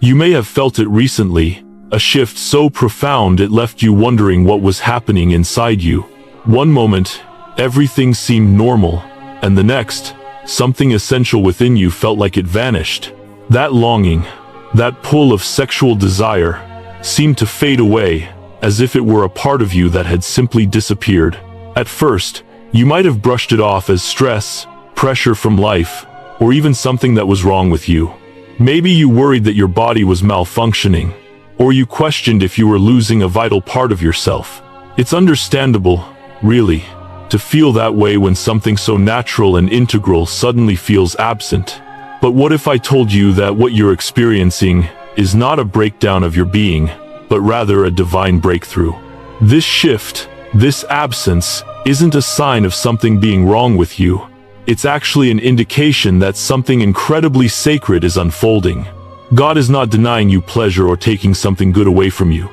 You may have felt it recently, a shift so profound it left you wondering what was happening inside you. One moment, everything seemed normal, and the next, something essential within you felt like it vanished. That longing, that pull of sexual desire, seemed to fade away, as if it were a part of you that had simply disappeared. At first, you might have brushed it off as stress, pressure from life, or even something that was wrong with you. Maybe you worried that your body was malfunctioning, or you questioned if you were losing a vital part of yourself. It's understandable, really, to feel that way when something so natural and integral suddenly feels absent. But what if I told you that what you're experiencing is not a breakdown of your being, but rather a divine breakthrough? This shift, this absence, isn't a sign of something being wrong with you. It's actually an indication that something incredibly sacred is unfolding. God is not denying you pleasure or taking something good away from you.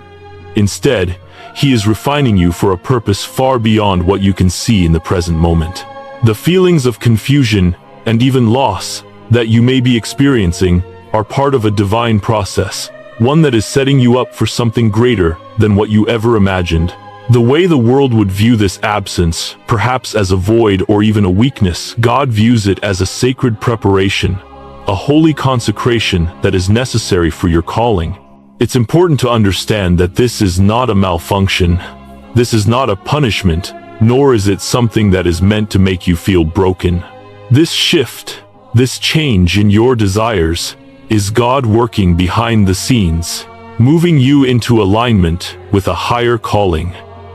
Instead, He is refining you for a purpose far beyond what you can see in the present moment. The feelings of confusion and even loss that you may be experiencing are part of a divine process, one that is setting you up for something greater than what you ever imagined. The way the world would view this absence, perhaps as a void or even a weakness, God views it as a sacred preparation, a holy consecration that is necessary for your calling. It's important to understand that this is not a malfunction. This is not a punishment, nor is it something that is meant to make you feel broken. This shift, this change in your desires, is God working behind the scenes, moving you into alignment with a higher calling.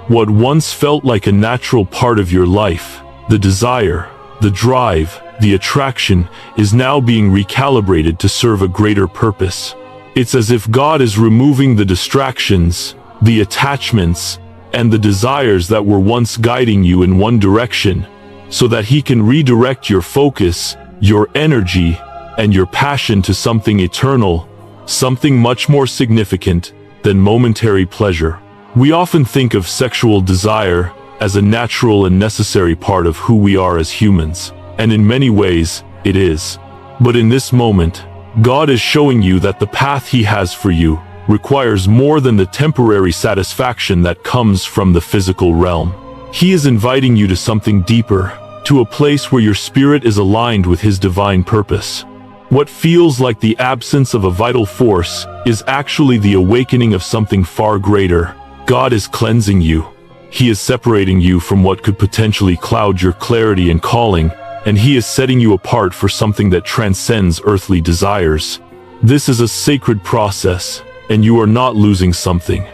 What once felt like a natural part of your life, the desire, the drive, the attraction, is now being recalibrated to serve a greater purpose. It's as if God is removing the distractions, the attachments, and the desires that were once guiding you in one direction, so that He can redirect your focus, your energy, and your passion to something eternal, something much more significant than momentary pleasure. We often think of sexual desire as a natural and necessary part of who we are as humans, and in many ways, it is. But in this moment, God is showing you that the path He has for you requires more than the temporary satisfaction that comes from the physical realm. He is inviting you to something deeper, to a place where your spirit is aligned with His divine purpose. What feels like the absence of a vital force is actually the awakening of something far greater. God is cleansing you. He is separating you from what could potentially cloud your clarity and calling, and He is setting you apart for something that transcends earthly desires. This is a sacred process, and you are not losing something.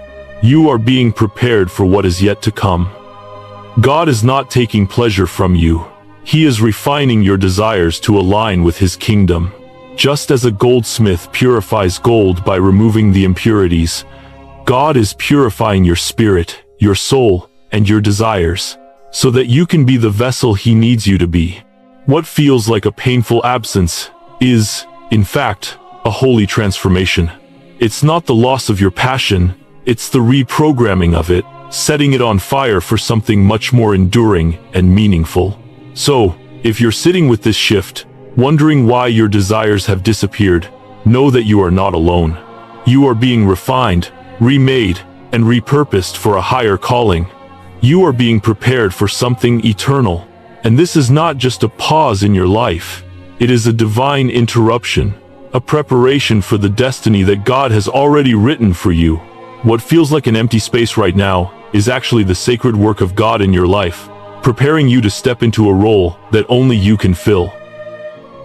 You are being prepared for what is yet to come. God is not taking pleasure from you. He is refining your desires to align with His kingdom. Just as a goldsmith purifies gold by removing the impurities, God is purifying your spirit, your soul, and your desires, so that you can be the vessel He needs you to be. What feels like a painful absence is, in fact, a holy transformation. It's not the loss of your passion, it's the reprogramming of it, setting it on fire for something much more enduring and meaningful. So, if you're sitting with this shift, wondering why your desires have disappeared, know that you are not alone. You are being refined, remade, and repurposed for a higher calling. You are being prepared for something eternal. And this is not just a pause in your life. It is a divine interruption, a preparation for the destiny that God has already written for you. What feels like an empty space right now is actually the sacred work of God in your life, preparing you to step into a role that only you can fill.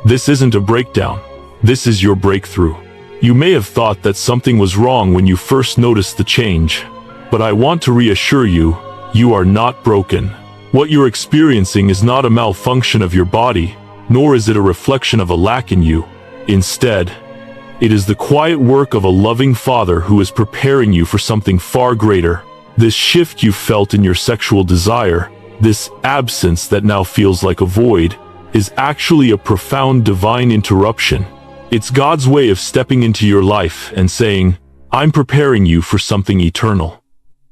This isn't a breakdown. This is your breakthrough. You may have thought that something was wrong when you first noticed the change, but I want to reassure you, you are not broken. What you're experiencing is not a malfunction of your body, nor is it a reflection of a lack in you. Instead, it is the quiet work of a loving Father who is preparing you for something far greater. This shift you felt in your sexual desire, this absence that now feels like a void, is actually a profound divine interruption. It's God's way of stepping into your life and saying, I'm preparing you for something eternal.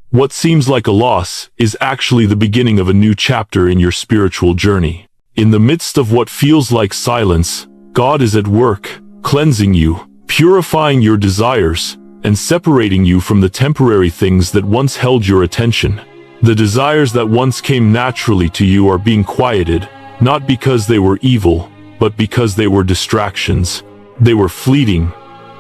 What seems like a loss is actually the beginning of a new chapter in your spiritual journey. In the midst of what feels like silence, God is at work, cleansing you, purifying your desires, and separating you from the temporary things that once held your attention. The desires that once came naturally to you are being quieted, not because they were evil, but because they were distractions. They were fleeting,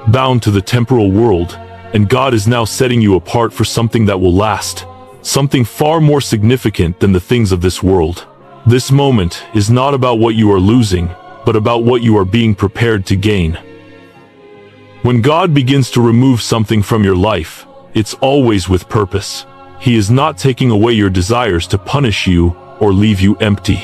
bound to the temporal world, and God is now setting you apart for something that will last, something far more significant than the things of this world. This moment is not about what you are losing, but about what you are being prepared to gain. When God begins to remove something from your life, it's always with purpose. He is not taking away your desires to punish you or leave you empty.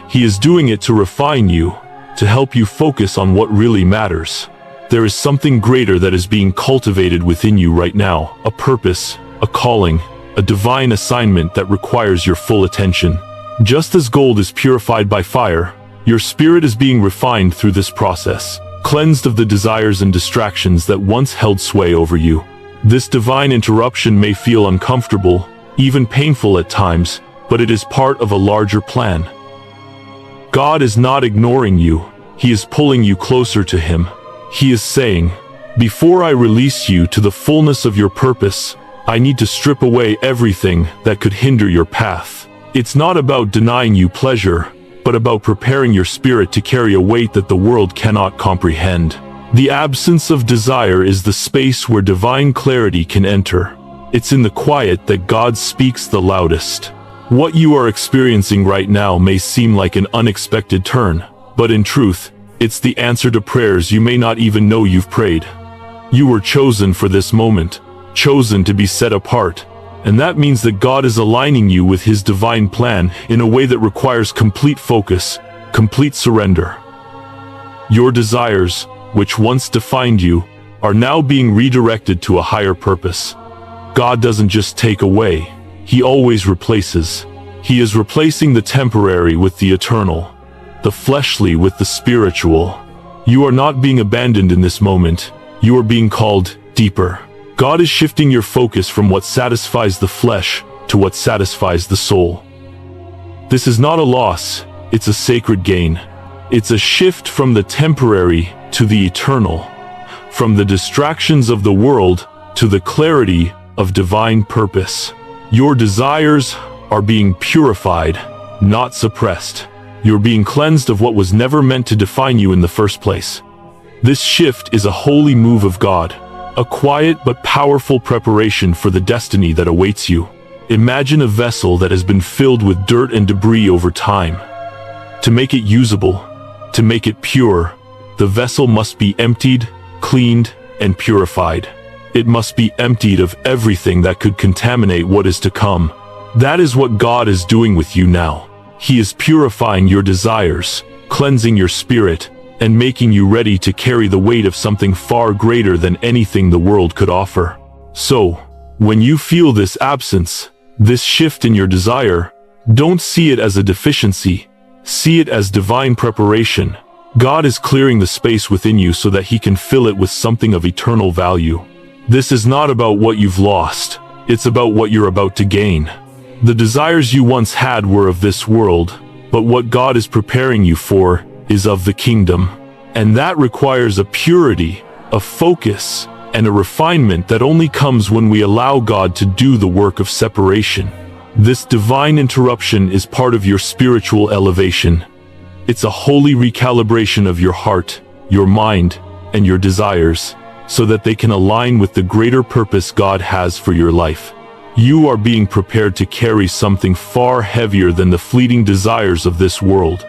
He is doing it to refine you, to help you focus on what really matters. There is something greater that is being cultivated within you right now, a purpose, a calling, a divine assignment that requires your full attention. Just as gold is purified by fire, your spirit is being refined through this process, cleansed of the desires and distractions that once held sway over you. This divine interruption may feel uncomfortable, even painful at times, but it is part of a larger plan. God is not ignoring you. He is pulling you closer to Him. He is saying, "Before I release you to the fullness of your purpose, I need to strip away everything that could hinder your path." It's not about denying you pleasure, but about preparing your spirit to carry a weight that the world cannot comprehend. The absence of desire is the space where divine clarity can enter. It's in the quiet that God speaks the loudest. What you are experiencing right now may seem like an unexpected turn, but in truth, it's the answer to prayers you may not even know you've prayed. You were chosen for this moment, chosen to be set apart, and that means that God is aligning you with His divine plan in a way that requires complete focus, complete surrender. Your desires, which once defined you, are now being redirected to a higher purpose. God doesn't just take away, He always replaces. He is replacing the temporary with the eternal, the fleshly with the spiritual. You are not being abandoned in this moment. You are being called deeper. God is shifting your focus from what satisfies the flesh to what satisfies the soul. This is not a loss, it's a sacred gain. It's a shift from the temporary to the eternal, from the distractions of the world to the clarity of divine purpose. Your desires are being purified, not suppressed. You're being cleansed of what was never meant to define you in the first place. This shift is a holy move of God, a quiet but powerful preparation for the destiny that awaits you. Imagine a vessel that has been filled with dirt and debris over time. To make it usable, to make it pure, the vessel must be emptied, cleaned, and purified. It must be emptied of everything that could contaminate what is to come. That is what God is doing with you now. He is purifying your desires, cleansing your spirit, and making you ready to carry the weight of something far greater than anything the world could offer. So, when you feel this absence, this shift in your desire, don't see it as a deficiency. See it as divine preparation. God is clearing the space within you so that He can fill it with something of eternal value. This is not about what you've lost. It's about what you're about to gain. The desires you once had were of this world, but what God is preparing you for is of the kingdom. And that requires a purity, a focus, and a refinement that only comes when we allow God to do the work of separation. This divine interruption is part of your spiritual elevation. It's a holy recalibration of your heart, your mind, and your desires, so that they can align with the greater purpose God has for your life. You are being prepared to carry something far heavier than the fleeting desires of this world.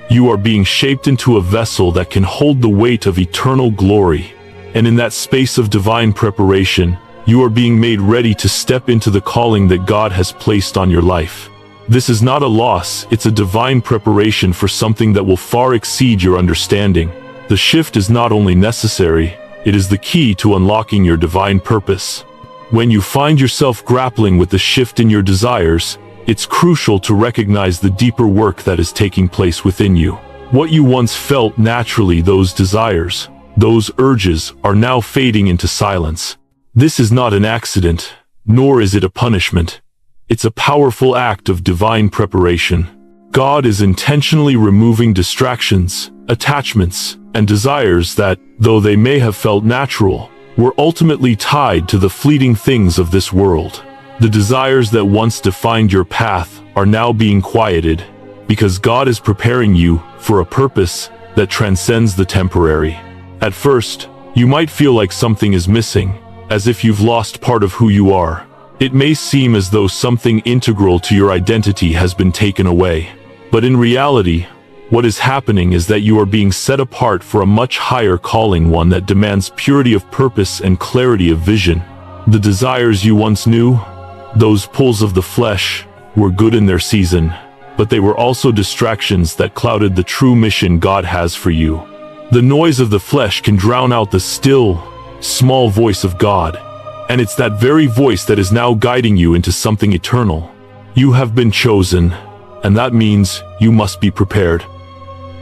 You are being shaped into a vessel that can hold the weight of eternal glory. And in that space of divine preparation, you are being made ready to step into the calling that God has placed on your life. This is not a loss, it's a divine preparation for something that will far exceed your understanding. The shift is not only necessary, it is the key to unlocking your divine purpose. When you find yourself grappling with the shift in your desires, it's crucial to recognize the deeper work that is taking place within you. What you once felt naturally, those desires, those urges, are now fading into silence. This is not an accident, nor is it a punishment. It's a powerful act of divine preparation. God is intentionally removing distractions, attachments, and desires that, though they may have felt natural, were ultimately tied to the fleeting things of this world. The desires that once defined your path are now being quieted, because God is preparing you for a purpose that transcends the temporary. At first, you might feel like something is missing, as if you've lost part of who you are. It may seem as though something integral to your identity has been taken away. But in reality, what is happening is that you are being set apart for a much higher calling, one that demands purity of purpose and clarity of vision. The desires you once knew, those pulls of the flesh, were good in their season, but they were also distractions that clouded the true mission God has for you. The noise of the flesh can drown out the still, small voice of God, and it's that very voice that is now guiding you into something eternal. You have been chosen, and that means you must be prepared.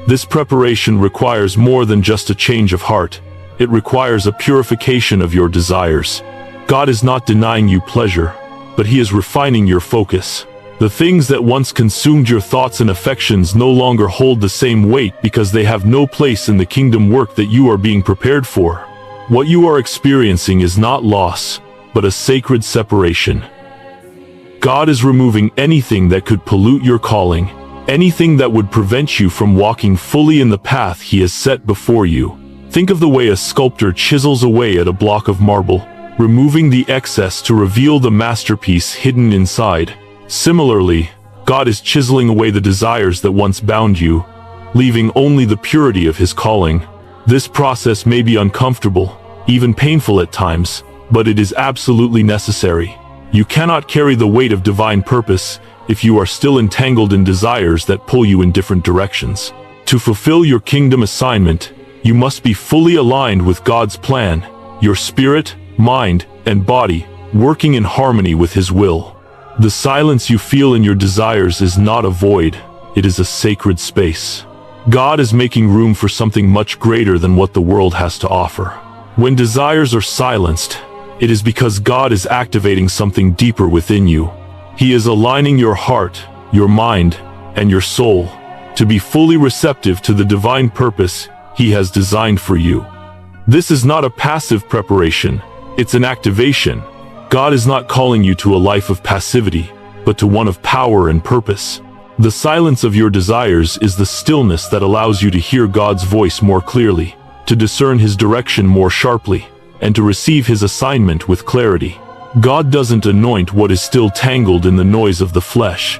This preparation requires more than just a change of heart. It requires a purification of your desires. God is not denying you pleasure, but He is refining your focus. The things that once consumed your thoughts and affections no longer hold the same weight because they have no place in the kingdom work that you are being prepared for. What you are experiencing is not loss, but a sacred separation. God is removing anything that could pollute your calling, anything that would prevent you from walking fully in the path He has set before you. Think of the way a sculptor chisels away at a block of marble, removing the excess to reveal the masterpiece hidden inside. Similarly, God is chiseling away the desires that once bound you, leaving only the purity of His calling. This process may be uncomfortable, even painful at times, but it is absolutely necessary. You cannot carry the weight of divine purpose if you are still entangled in desires that pull you in different directions. To fulfill your kingdom assignment, you must be fully aligned with God's plan, your spirit, mind, and body, working in harmony with His will. The silence you feel in your desires is not a void, it is a sacred space. God is making room for something much greater than what the world has to offer. When desires are silenced, it is because God is activating something deeper within you. He is aligning your heart, your mind, and your soul to be fully receptive to the divine purpose He has designed for you. This is not a passive preparation, it's an activation. God is not calling you to a life of passivity, but to one of power and purpose. The silence of your desires is the stillness that allows you to hear God's voice more clearly, to discern His direction more sharply, and to receive His assignment with clarity. God doesn't anoint what is still tangled in the noise of the flesh.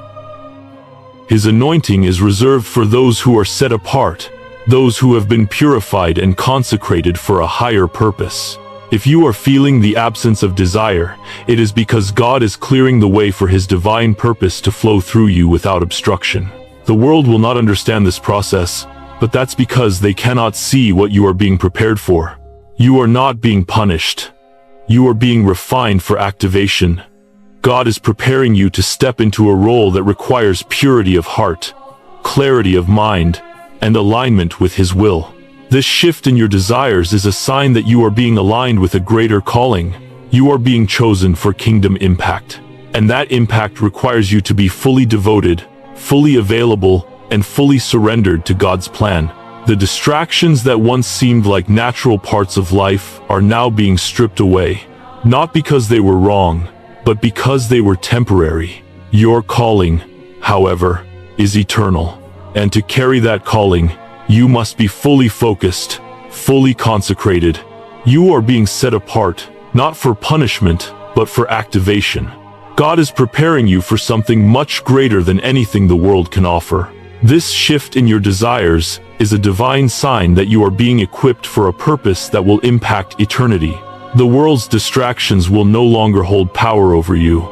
His anointing is reserved for those who are set apart, those who have been purified and consecrated for a higher purpose. If you are feeling the absence of desire, it is because God is clearing the way for His divine purpose to flow through you without obstruction. The world will not understand this process, but that's because they cannot see what you are being prepared for. You are not being punished. You are being refined for activation. God is preparing you to step into a role that requires purity of heart, clarity of mind, and alignment with His will. This shift in your desires is a sign that you are being aligned with a greater calling. You are being chosen for kingdom impact. And that impact requires you to be fully devoted, fully available, and fully surrendered to God's plan. The distractions that once seemed like natural parts of life are now being stripped away, not because they were wrong, but because they were temporary. Your calling, however, is eternal. And to carry that calling, you must be fully focused, fully consecrated. You are being set apart, not for punishment, but for activation. God is preparing you for something much greater than anything the world can offer. This shift in your desires is a divine sign that you are being equipped for a purpose that will impact eternity. The world's distractions will no longer hold power over you,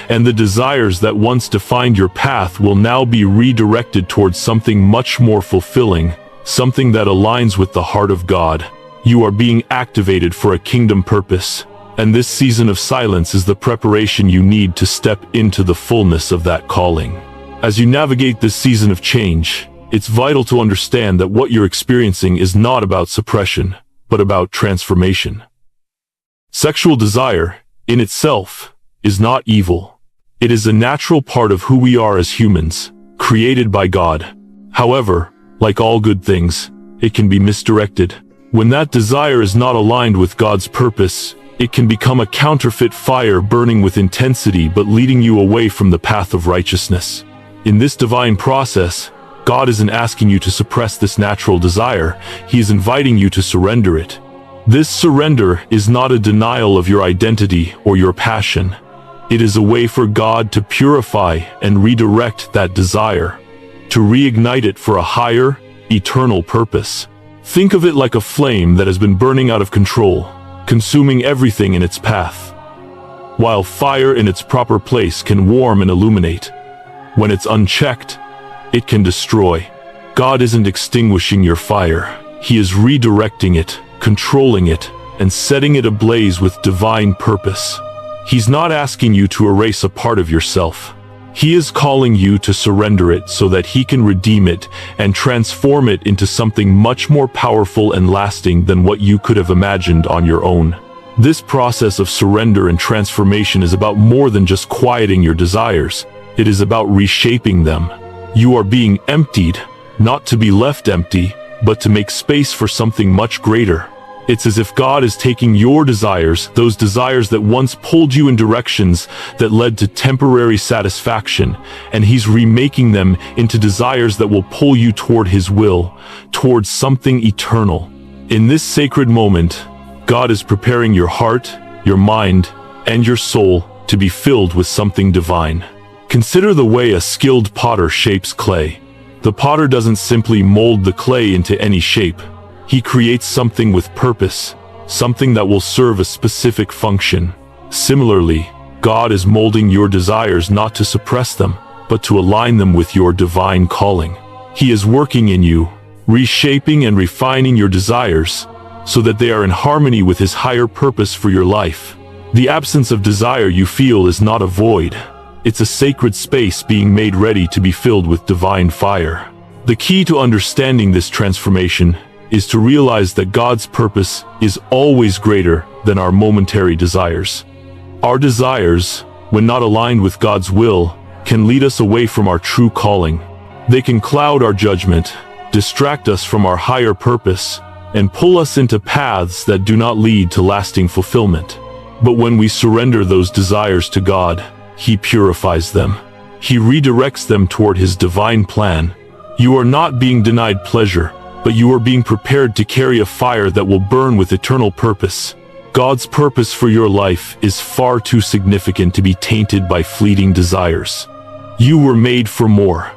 and the desires that once defined your path will now be redirected towards something much more fulfilling, something that aligns with the heart of God. You are being activated for a kingdom purpose, and this season of silence is the preparation you need to step into the fullness of that calling. As you navigate this season of change, it's vital to understand that what you're experiencing is not about suppression, but about transformation. Sexual desire, in itself, is not evil. It is a natural part of who we are as humans, created by God. However, like all good things, it can be misdirected. When that desire is not aligned with God's purpose, it can become a counterfeit fire burning with intensity but leading you away from the path of righteousness. In this divine process, God isn't asking you to suppress this natural desire, He is inviting you to surrender it. This surrender is not a denial of your identity or your passion. It is a way for God to purify and redirect that desire, to reignite it for a higher, eternal purpose. Think of it like a flame that has been burning out of control, consuming everything in its path. While fire in its proper place can warm and illuminate, when it's unchecked, it can destroy. God isn't extinguishing your fire. He is redirecting it, controlling it, and setting it ablaze with divine purpose. He's not asking you to erase a part of yourself. He is calling you to surrender it so that He can redeem it and transform it into something much more powerful and lasting than what you could have imagined on your own. This process of surrender and transformation is about more than just quieting your desires. It is about reshaping them. You are being emptied, not to be left empty, but to make space for something much greater. It's as if God is taking your desires, those desires that once pulled you in directions that led to temporary satisfaction, and He's remaking them into desires that will pull you toward His will, towards something eternal. In this sacred moment, God is preparing your heart, your mind, and your soul to be filled with something divine. Consider the way a skilled potter shapes clay. The potter doesn't simply mold the clay into any shape. He creates something with purpose, something that will serve a specific function. Similarly, God is molding your desires not to suppress them, but to align them with your divine calling. He is working in you, reshaping and refining your desires, so that they are in harmony with His higher purpose for your life. The absence of desire you feel is not a void. It's a sacred space being made ready to be filled with divine fire. The key to understanding this transformation is to realize that God's purpose is always greater than our momentary desires. Our desires, when not aligned with God's will, can lead us away from our true calling. They can cloud our judgment, distract us from our higher purpose, and pull us into paths that do not lead to lasting fulfillment. But when we surrender those desires to God, He purifies them. He redirects them toward His divine plan. You are not being denied pleasure, but you are being prepared to carry a fire that will burn with eternal purpose. God's purpose for your life is far too significant to be tainted by fleeting desires. You were made for more,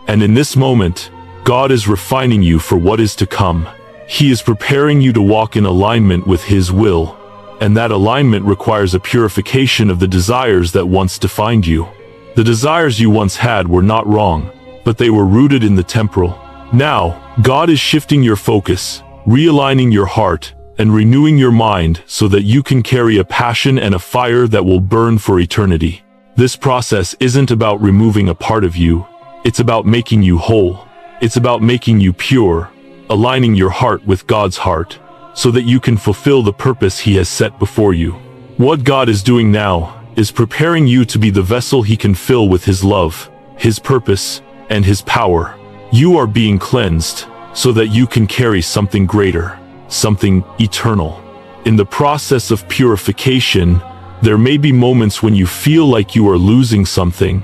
and in this moment, God is refining you for what is to come. He is preparing you to walk in alignment with His will, and that alignment requires a purification of the desires that once defined you. The desires you once had were not wrong, but they were rooted in the temporal. Now, God is shifting your focus, realigning your heart, and renewing your mind so that you can carry a passion and a fire that will burn for eternity. This process isn't about removing a part of you. It's about making you whole. It's about making you pure, aligning your heart with God's heart, so that you can fulfill the purpose He has set before you. What God is doing now is preparing you to be the vessel He can fill with His love, His purpose, and His power. You are being cleansed so that you can carry something greater, something eternal. In the process of purification, there may be moments when you feel like you are losing something.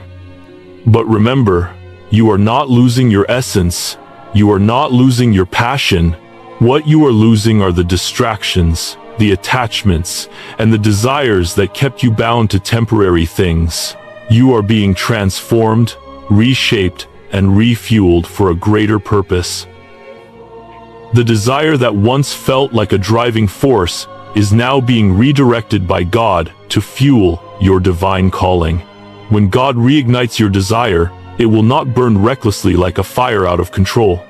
But remember, you are not losing your essence. You are not losing your passion. What you are losing are the distractions, the attachments, and the desires that kept you bound to temporary things. You are being transformed, reshaped, and refueled for a greater purpose. The desire that once felt like a driving force is now being redirected by God to fuel your divine calling. When God reignites your desire, it will not burn recklessly like a fire out of control.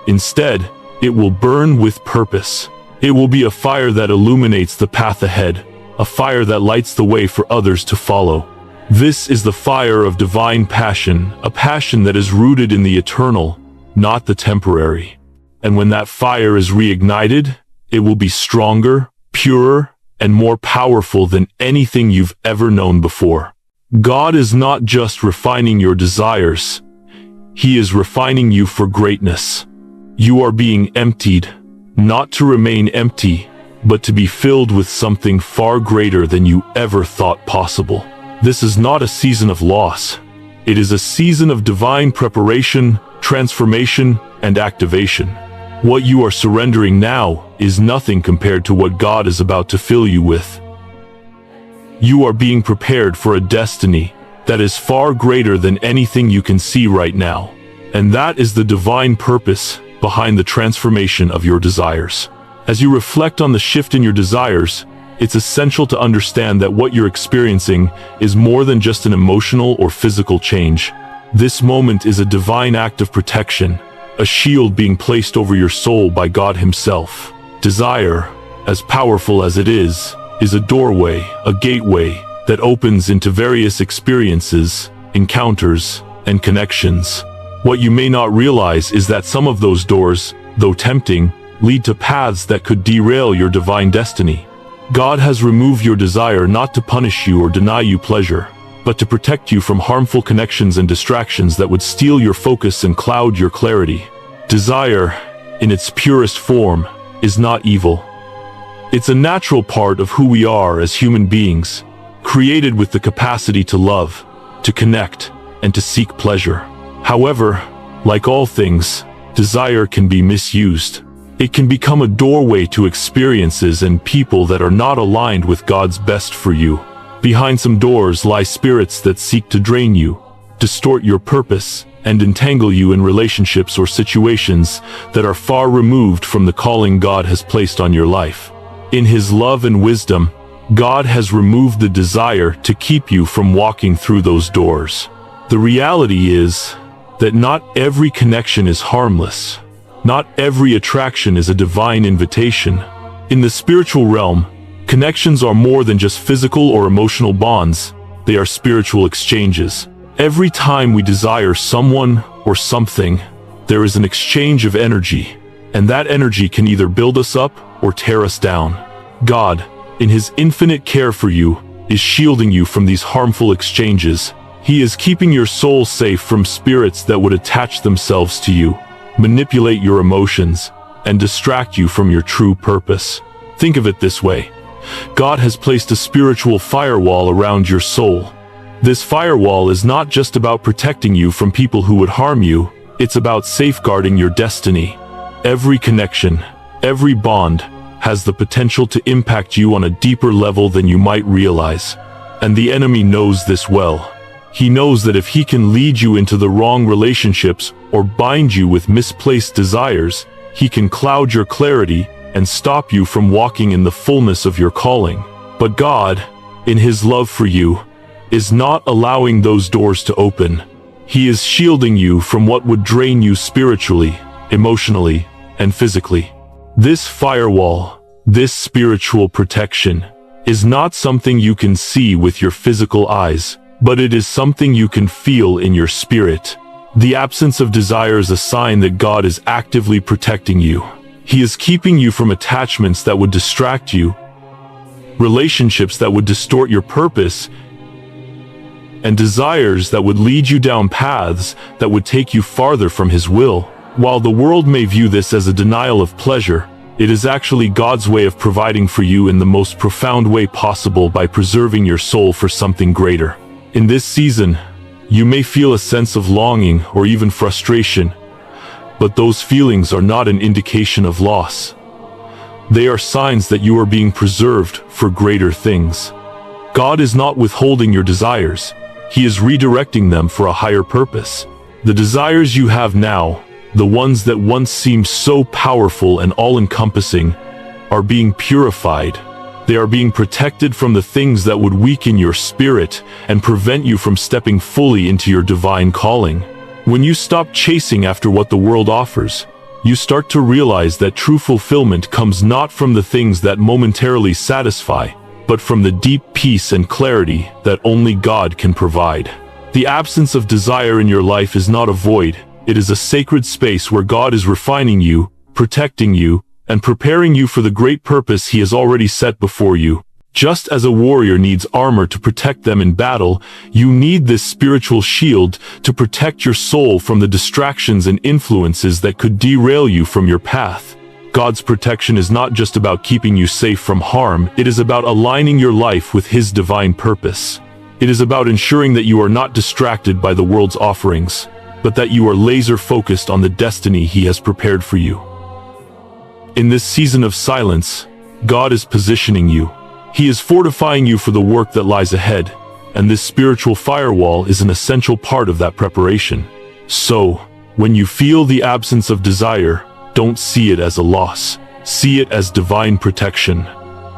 Instead, it will burn with purpose. It will be a fire that illuminates the path ahead, a fire that lights the way for others to follow. This is the fire of divine passion, a passion that is rooted in the eternal, not the temporary. And when that fire is reignited, it will be stronger, purer, and more powerful than anything you've ever known before. God is not just refining your desires, He is refining you for greatness. You are being emptied, not to remain empty, but to be filled with something far greater than you ever thought possible. This is not a season of loss. It is a season of divine preparation, transformation, and activation. What you are surrendering now is nothing compared to what God is about to fill you with. You are being prepared for a destiny that is far greater than anything you can see right now. And that is the divine purpose behind the transformation of your desires. As you reflect on the shift in your desires, it's essential to understand that what you're experiencing is more than just an emotional or physical change. This moment is a divine act of protection, a shield being placed over your soul by God Himself. Desire, as powerful as it is a doorway, a gateway that opens into various experiences, encounters, and connections. What you may not realize is that some of those doors, though tempting, lead to paths that could derail your divine destiny. God has removed your desire not to punish you or deny you pleasure, but to protect you from harmful connections and distractions that would steal your focus and cloud your clarity. Desire, in its purest form, is not evil. It's a natural part of who we are as human beings, created with the capacity to love, to connect, and to seek pleasure. However, like all things, desire can be misused. It can become a doorway to experiences and people that are not aligned with God's best for you. Behind some doors lie spirits that seek to drain you, distort your purpose, and entangle you in relationships or situations that are far removed from the calling God has placed on your life. In His love and wisdom, God has removed the desire to keep you from walking through those doors. The reality is that not every connection is harmless. Not every attraction is a divine invitation. In the spiritual realm, connections are more than just physical or emotional bonds. They are spiritual exchanges. Every time we desire someone or something, there is an exchange of energy, and that energy can either build us up or tear us down. God, in His infinite care for you, is shielding you from these harmful exchanges. He is keeping your soul safe from spirits that would attach themselves to you, manipulate your emotions, and distract you from your true purpose. Think of it this way. God has placed a spiritual firewall around your soul. This firewall is not just about protecting you from people who would harm you, it's about safeguarding your destiny. Every connection, every bond, has the potential to impact you on a deeper level than you might realize. And the enemy knows this well. He knows that if he can lead you into the wrong relationships or bind you with misplaced desires, he can cloud your clarity and stop you from walking in the fullness of your calling. But God, in His love for you, is not allowing those doors to open. He is shielding you from what would drain you spiritually, emotionally, and physically. This firewall, this spiritual protection, is not something you can see with your physical eyes, but it is something you can feel in your spirit. The absence of desire is a sign that God is actively protecting you. He is keeping you from attachments that would distract you, relationships that would distort your purpose, and desires that would lead you down paths that would take you farther from His will. While the world may view this as a denial of pleasure, it is actually God's way of providing for you in the most profound way possible by preserving your soul for something greater. In this season, you may feel a sense of longing or even frustration, but those feelings are not an indication of loss. They are signs that you are being preserved for greater things. God is not withholding your desires. He is redirecting them for a higher purpose. The desires you have now, the ones that once seemed so powerful and all-encompassing, are being purified. They are being protected from the things that would weaken your spirit and prevent you from stepping fully into your divine calling. When you stop chasing after what the world offers, you start to realize that true fulfillment comes not from the things that momentarily satisfy, but from the deep peace and clarity that only God can provide. The absence of desire in your life is not a void. It is a sacred space where God is refining you, protecting you, and preparing you for the great purpose He has already set before you. Just as a warrior needs armor to protect them in battle, you need this spiritual shield to protect your soul from the distractions and influences that could derail you from your path. God's protection is not just about keeping you safe from harm, it is about aligning your life with His divine purpose. It is about ensuring that you are not distracted by the world's offerings, but that you are laser-focused on the destiny He has prepared for you. In this season of silence, God is positioning you. He is fortifying you for the work that lies ahead, and this spiritual firewall is an essential part of that preparation. So, when you feel the absence of desire, don't see it as a loss. See it as divine protection.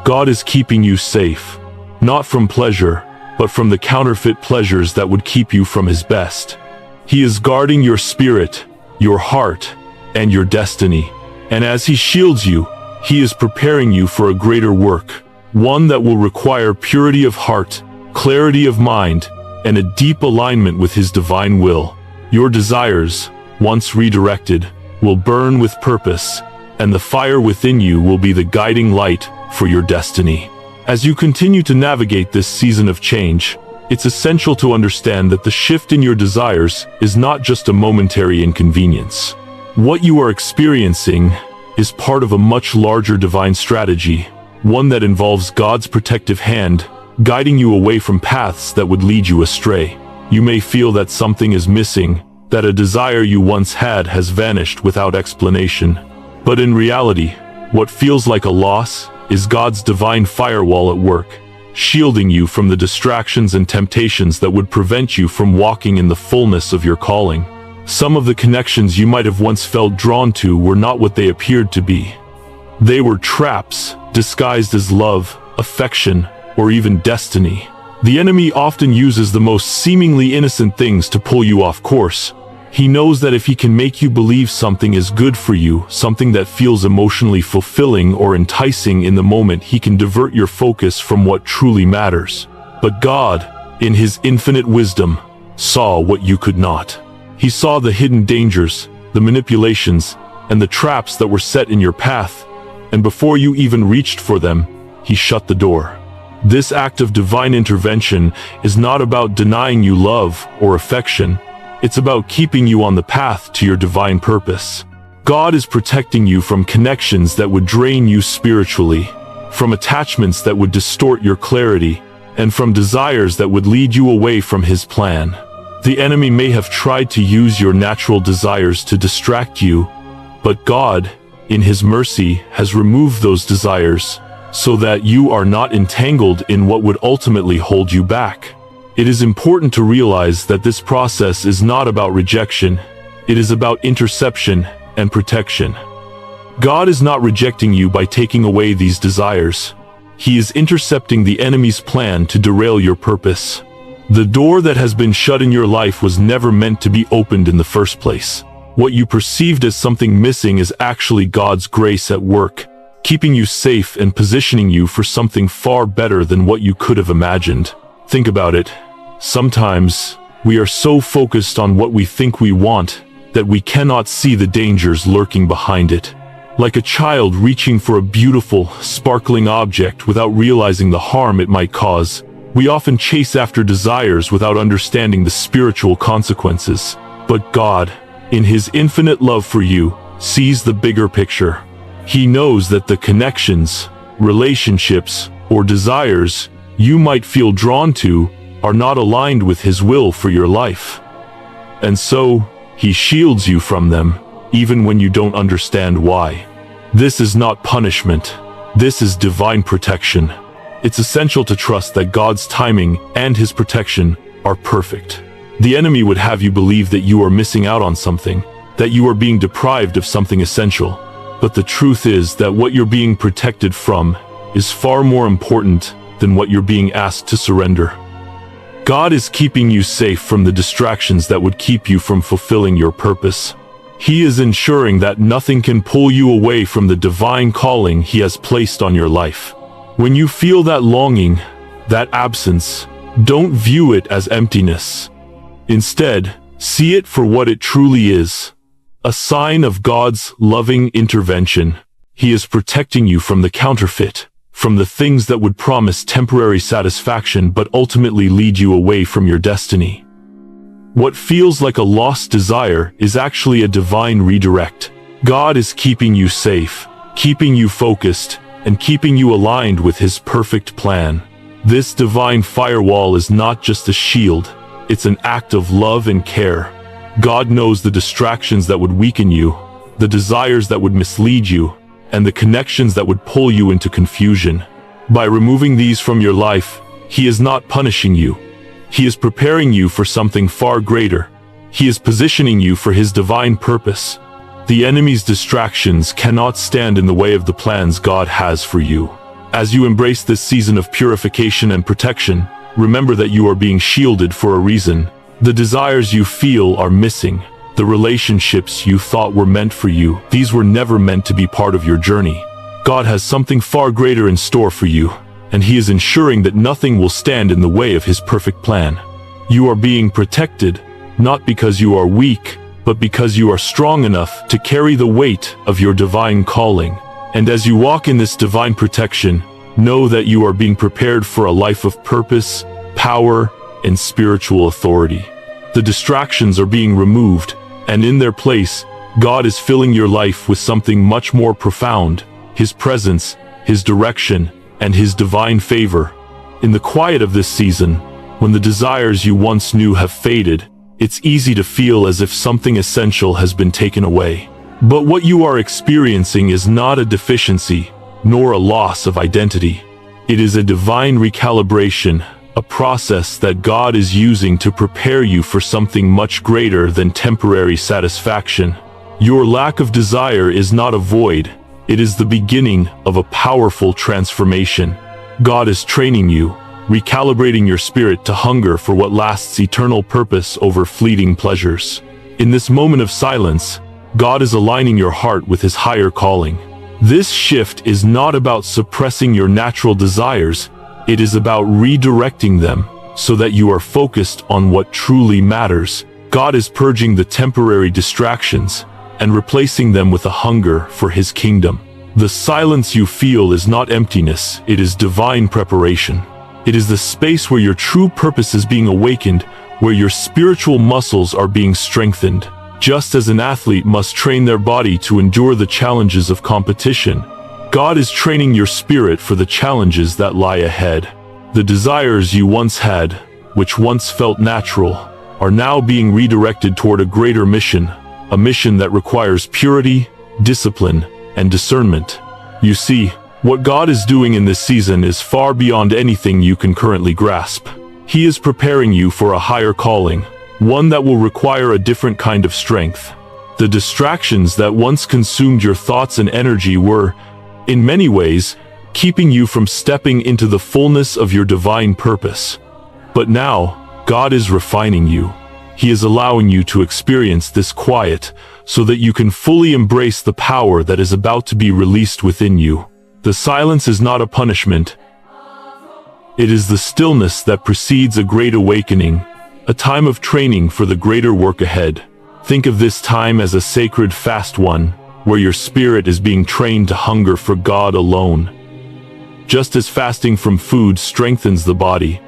God is keeping you safe, not from pleasure, but from the counterfeit pleasures that would keep you from His best. He is guarding your spirit, your heart, and your destiny. And as He shields you, He is preparing you for a greater work, one that will require purity of heart, clarity of mind, and a deep alignment with His divine will. Your desires, once redirected, will burn with purpose, and the fire within you will be the guiding light for your destiny. As you continue to navigate this season of change, it's essential to understand that the shift in your desires is not just a momentary inconvenience. What you are experiencing is part of a much larger divine strategy, one that involves God's protective hand, guiding you away from paths that would lead you astray. You may feel that something is missing, that a desire you once had has vanished without explanation. But in reality, what feels like a loss is God's divine firewall at work, shielding you from the distractions and temptations that would prevent you from walking in the fullness of your calling. Some of the connections you might have once felt drawn to were not what they appeared to be. They were traps, disguised as love, affection, or even destiny. The enemy often uses the most seemingly innocent things to pull you off course. He knows that if he can make you believe something is good for you, something that feels emotionally fulfilling or enticing in the moment, he can divert your focus from what truly matters. But God, in His infinite wisdom, saw what you could not. He saw the hidden dangers, the manipulations, and the traps that were set in your path, and before you even reached for them, He shut the door. This act of divine intervention is not about denying you love or affection. It's about keeping you on the path to your divine purpose. God is protecting you from connections that would drain you spiritually, from attachments that would distort your clarity, and from desires that would lead you away from His plan. The enemy may have tried to use your natural desires to distract you, but God, in His mercy, has removed those desires so that you are not entangled in what would ultimately hold you back. It is important to realize that this process is not about rejection, it is about interception and protection. God is not rejecting you by taking away these desires. He is intercepting the enemy's plan to derail your purpose. The door that has been shut in your life was never meant to be opened in the first place. What you perceived as something missing is actually God's grace at work, keeping you safe and positioning you for something far better than what you could have imagined. Think about it. Sometimes, we are so focused on what we think we want that we cannot see the dangers lurking behind it. Like a child reaching for a beautiful, sparkling object without realizing the harm it might cause, we often chase after desires without understanding the spiritual consequences. But God, in His infinite love for you, sees the bigger picture. He knows that the connections, relationships, or desires you might feel drawn to are not aligned with His will for your life. And so, He shields you from them, even when you don't understand why. This is not punishment. This is divine protection. It's essential to trust that God's timing and His protection are perfect. The enemy would have you believe that you are missing out on something, that you are being deprived of something essential. But the truth is that what you're being protected from is far more important than what you're being asked to surrender. God is keeping you safe from the distractions that would keep you from fulfilling your purpose. He is ensuring that nothing can pull you away from the divine calling He has placed on your life. When you feel that longing, that absence, don't view it as emptiness. Instead, see it for what it truly is, a sign of God's loving intervention. He is protecting you from the counterfeit, from the things that would promise temporary satisfaction but ultimately lead you away from your destiny. What feels like a lost desire is actually a divine redirect. God is keeping you safe, keeping you focused, and keeping you aligned with His perfect plan. This divine firewall is not just a shield, it's an act of love and care. God knows the distractions that would weaken you, the desires that would mislead you, and the connections that would pull you into confusion. By removing these from your life, He is not punishing you. He is preparing you for something far greater. He is positioning you for His divine purpose. The enemy's distractions cannot stand in the way of the plans God has for you. As you embrace this season of purification and protection, remember that you are being shielded for a reason. The desires you feel are missing. The relationships you thought were meant for you, these were never meant to be part of your journey. God has something far greater in store for you, and He is ensuring that nothing will stand in the way of His perfect plan. You are being protected, not because you are weak, but because you are strong enough to carry the weight of your divine calling. And as you walk in this divine protection, know that you are being prepared for a life of purpose, power, and spiritual authority. The distractions are being removed, and in their place, God is filling your life with something much more profound: His presence, His direction, and His divine favor. In the quiet of this season, when the desires you once knew have faded, it's easy to feel as if something essential has been taken away. But what you are experiencing is not a deficiency, nor a loss of identity. It is a divine recalibration, a process that God is using to prepare you for something much greater than temporary satisfaction. Your lack of desire is not a void, it is the beginning of a powerful transformation. God is training you, recalibrating your spirit to hunger for what lasts eternal purpose over fleeting pleasures. In this moment of silence, God is aligning your heart with His higher calling. This shift is not about suppressing your natural desires, it is about redirecting them so that you are focused on what truly matters. God is purging the temporary distractions and replacing them with a hunger for His kingdom. The silence you feel is not emptiness, it is divine preparation. It is the space where your true purpose is being awakened, where your spiritual muscles are being strengthened. Just as an athlete must train their body to endure the challenges of competition, God is training your spirit for the challenges that lie ahead. The desires you once had, which once felt natural, are now being redirected toward a greater mission, a mission that requires purity, discipline, and discernment. You see, what God is doing in this season is far beyond anything you can currently grasp. He is preparing you for a higher calling, one that will require a different kind of strength. The distractions that once consumed your thoughts and energy were, in many ways, keeping you from stepping into the fullness of your divine purpose. But now, God is refining you. He is allowing you to experience this quiet so that you can fully embrace the power that is about to be released within you. The silence is not a punishment. It is the stillness that precedes a great awakening, a time of training for the greater work ahead. Think of this time as a sacred fast one, where your spirit is being trained to hunger for God alone. Just as fasting from food strengthens the body,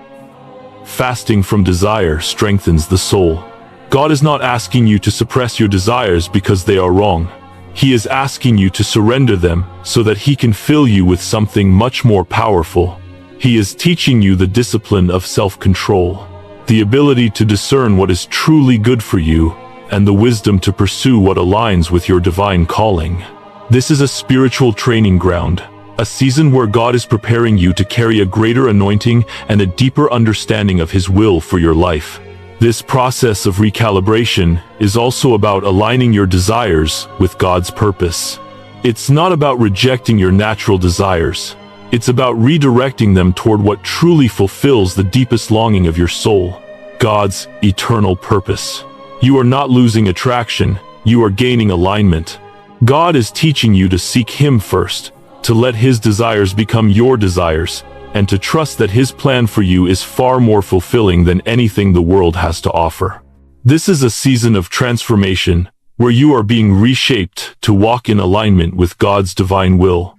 fasting from desire strengthens the soul. God is not asking you to suppress your desires because they are wrong. He is asking you to surrender them so that He can fill you with something much more powerful. He is teaching you the discipline of self-control, the ability to discern what is truly good for you, and the wisdom to pursue what aligns with your divine calling. This is a spiritual training ground, a season where God is preparing you to carry a greater anointing and a deeper understanding of His will for your life. This process of recalibration is also about aligning your desires with God's purpose. It's not about rejecting your natural desires. It's about redirecting them toward what truly fulfills the deepest longing of your soul, God's eternal purpose. You are not losing attraction, you are gaining alignment. God is teaching you to seek Him first, to let His desires become your desires, and to trust that His plan for you is far more fulfilling than anything the world has to offer. This is a season of transformation, where you are being reshaped to walk in alignment with God's divine will.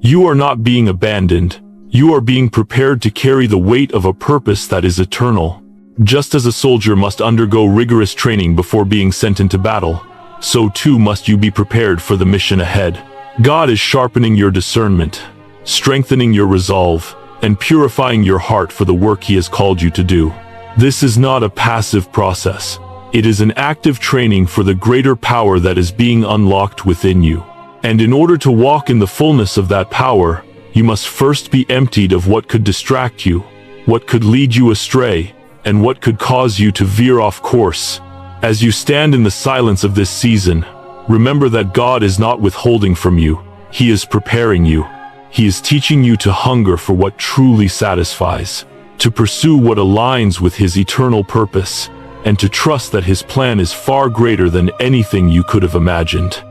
You are not being abandoned. You are being prepared to carry the weight of a purpose that is eternal. Just as a soldier must undergo rigorous training before being sent into battle, so too must you be prepared for the mission ahead. God is sharpening your discernment, strengthening your resolve, and purifying your heart for the work He has called you to do. This is not a passive process. It is an active training for the greater power that is being unlocked within you. And in order to walk in the fullness of that power, you must first be emptied of what could distract you, what could lead you astray, and what could cause you to veer off course. As you stand in the silence of this season, remember that God is not withholding from you. He is preparing you. He is teaching you to hunger for what truly satisfies, to pursue what aligns with His eternal purpose, and to trust that His plan is far greater than anything you could have imagined.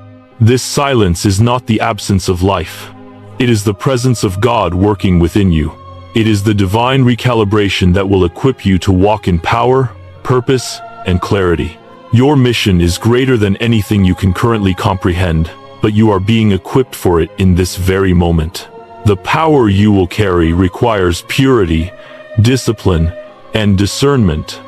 This silence is not the absence of life. It is the presence of God working within you. It is the divine recalibration that will equip you to walk in power, purpose, and clarity. Your mission is greater than anything you can currently comprehend, but you are being equipped for it in this very moment. The power you will carry requires purity, discipline, and discernment.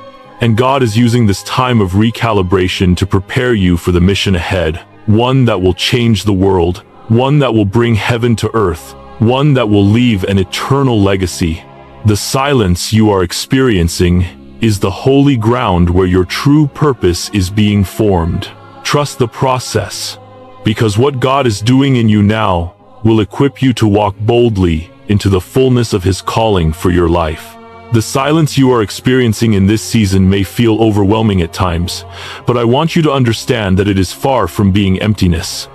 And God is using this time of recalibration to prepare you for the mission ahead, one that will change the world, one that will bring heaven to earth, one that will leave an eternal legacy. The silence you are experiencing is the holy ground where your true purpose is being formed. Trust the process, because what God is doing in you now will equip you to walk boldly into the fullness of His calling for your life. The silence you are experiencing in this season may feel overwhelming at times, but I want you to understand that it is far from being emptiness.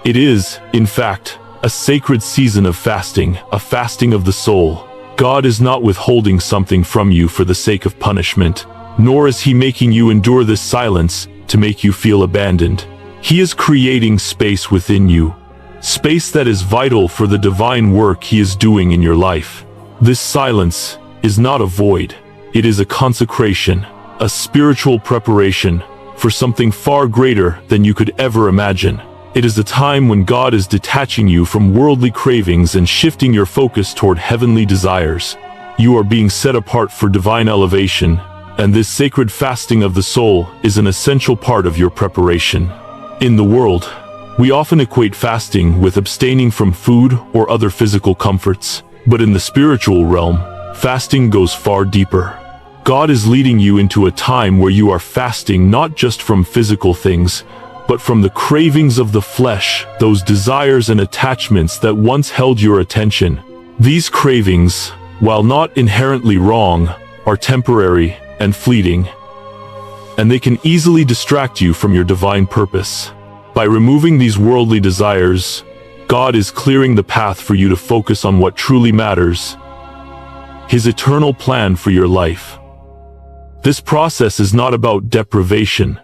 It is, in fact, a sacred season of fasting, a fasting of the soul. God is not withholding something from you for the sake of punishment, nor is He making you endure this silence to make you feel abandoned. He is creating space within you, space that is vital for the divine work He is doing in your life. This silence is not a void. It is a consecration, a spiritual preparation for something far greater than you could ever imagine. It is a time when God is detaching you from worldly cravings and shifting your focus toward heavenly desires. You are being set apart for divine elevation, and this sacred fasting of the soul is an essential part of your preparation. In the world, we often equate fasting with abstaining from food or other physical comforts, but in the spiritual realm, fasting goes far deeper. God is leading you into a time where you are fasting not just from physical things, but from the cravings of the flesh, those desires and attachments that once held your attention. These cravings, while not inherently wrong, are temporary and fleeting, and they can easily distract you from your divine purpose. By removing these worldly desires, God is clearing the path for you to focus on what truly matters, His eternal plan for your life. This process is not about deprivation.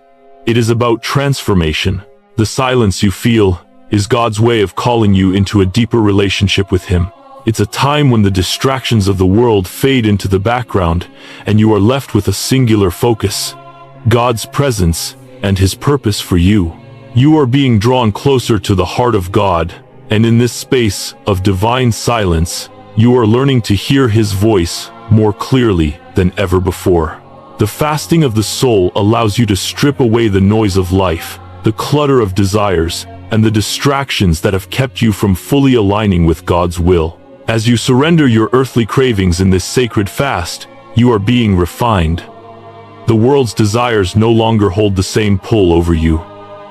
It is about transformation. The silence you feel is God's way of calling you into a deeper relationship with Him. It's a time when the distractions of the world fade into the background and you are left with a singular focus: God's presence and His purpose for you. You are being drawn closer to the heart of God, and in this space of divine silence, you are learning to hear His voice more clearly than ever before. The fasting of the soul allows you to strip away the noise of life, the clutter of desires, and the distractions that have kept you from fully aligning with God's will. As you surrender your earthly cravings in this sacred fast, you are being refined. The world's desires no longer hold the same pull over you.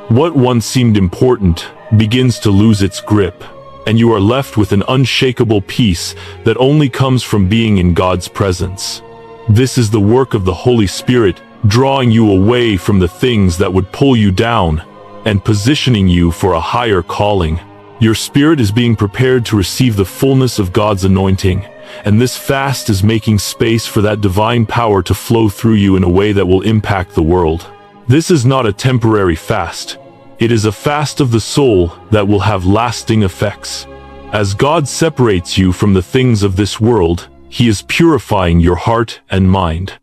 What once seemed important begins to lose its grip, and you are left with an unshakable peace that only comes from being in God's presence. This is the work of the Holy Spirit, drawing you away from the things that would pull you down and positioning you for a higher calling. Your spirit is being prepared to receive the fullness of God's anointing, and this fast is making space for that divine power to flow through you in a way that will impact the world. This is not a temporary fast. It is a fast of the soul that will have lasting effects. As God separates you from the things of this world, He is purifying your heart and mind.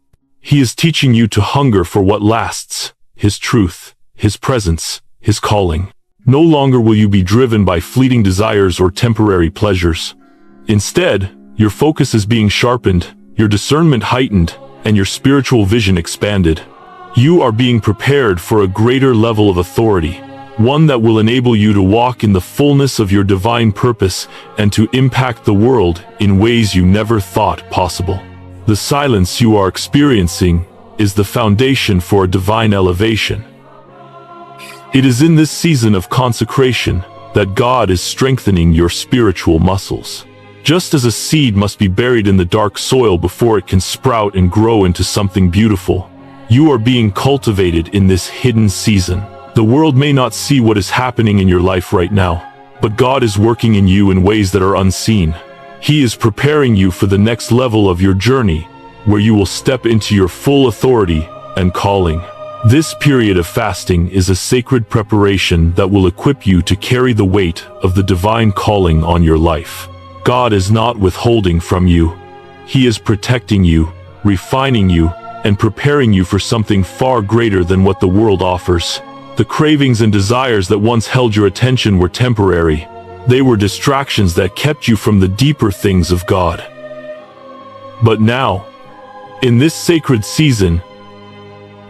He is teaching you to hunger for what lasts: His truth, His presence, His calling. No longer will you be driven by fleeting desires or temporary pleasures. Instead, your focus is being sharpened, your discernment heightened, and your spiritual vision expanded. You are being prepared for a greater level of authority, one that will enable you to walk in the fullness of your divine purpose and to impact the world in ways you never thought possible. The silence you are experiencing is the foundation for a divine elevation. It is in this season of consecration that God is strengthening your spiritual muscles. Just as a seed must be buried in the dark soil before it can sprout and grow into something beautiful, you are being cultivated in this hidden season. The world may not see what is happening in your life right now, but God is working in you in ways that are unseen. He is preparing you for the next level of your journey, where you will step into your full authority and calling. This period of fasting is a sacred preparation that will equip you to carry the weight of the divine calling on your life. God is not withholding from you. He is protecting you, refining you, and preparing you for something far greater than what the world offers. The cravings and desires that once held your attention were temporary. They were distractions that kept you from the deeper things of God. But now, in this sacred season,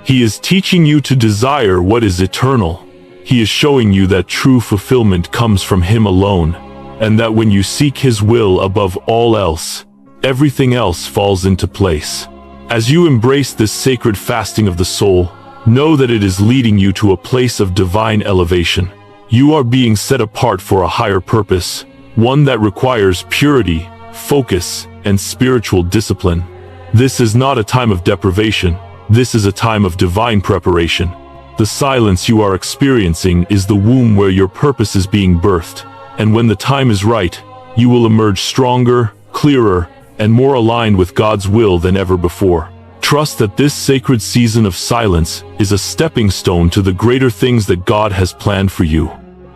He is teaching you to desire what is eternal. He is showing you that true fulfillment comes from Him alone, and that when you seek His will above all else, everything else falls into place. As you embrace this sacred fasting of the soul, know that it is leading you to a place of divine elevation. You are being set apart for a higher purpose, one that requires purity, focus, and spiritual discipline. This is not a time of deprivation. This is a time of divine preparation. The silence you are experiencing is the womb where your purpose is being birthed, and when the time is right, you will emerge stronger, clearer, and more aligned with God's will than ever before. Trust that this sacred season of silence is a stepping stone to the greater things that God has planned for you.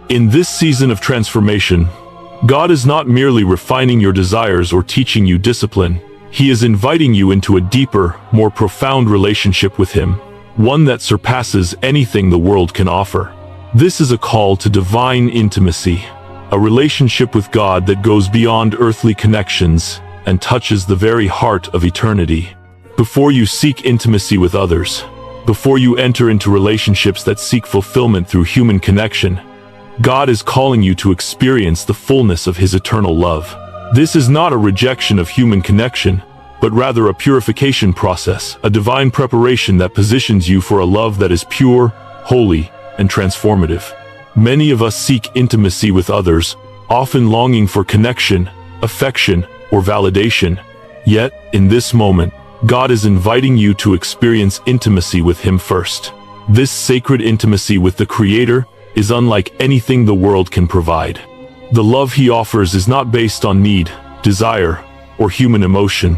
In this season of transformation, God is not merely refining your desires or teaching you discipline. He is inviting you into a deeper, more profound relationship with Him, one that surpasses anything the world can offer. This is a call to divine intimacy, a relationship with God that goes beyond earthly connections and touches the very heart of eternity. Before you seek intimacy with others, before you enter into relationships that seek fulfillment through human connection, God is calling you to experience the fullness of His eternal love. This is not a rejection of human connection, but rather a purification process, a divine preparation that positions you for a love that is pure, holy, and transformative. Many of us seek intimacy with others, often longing for connection, affection, or validation. Yet, in this moment, God is inviting you to experience intimacy with Him first. This sacred intimacy with the Creator is unlike anything the world can provide. The love He offers is not based on need, desire, or human emotion.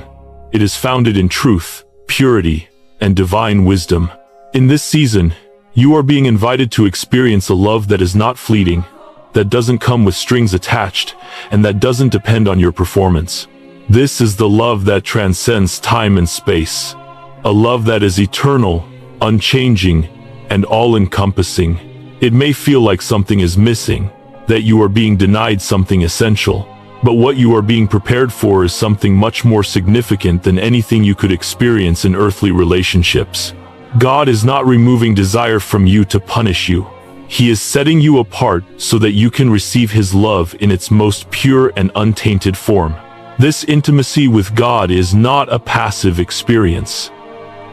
It is founded in truth, purity, and divine wisdom. In this season, you are being invited to experience a love that is not fleeting, that doesn't come with strings attached, and that doesn't depend on your performance. This is the love that transcends time and space, a love that is eternal, unchanging, and all-encompassing. It may feel like something is missing, that you are being denied something essential, but what you are being prepared for is something much more significant than anything you could experience in earthly relationships. God is not removing desire from you to punish you. He is setting you apart so that you can receive His love in its most pure and untainted form. This intimacy with God is not a passive experience.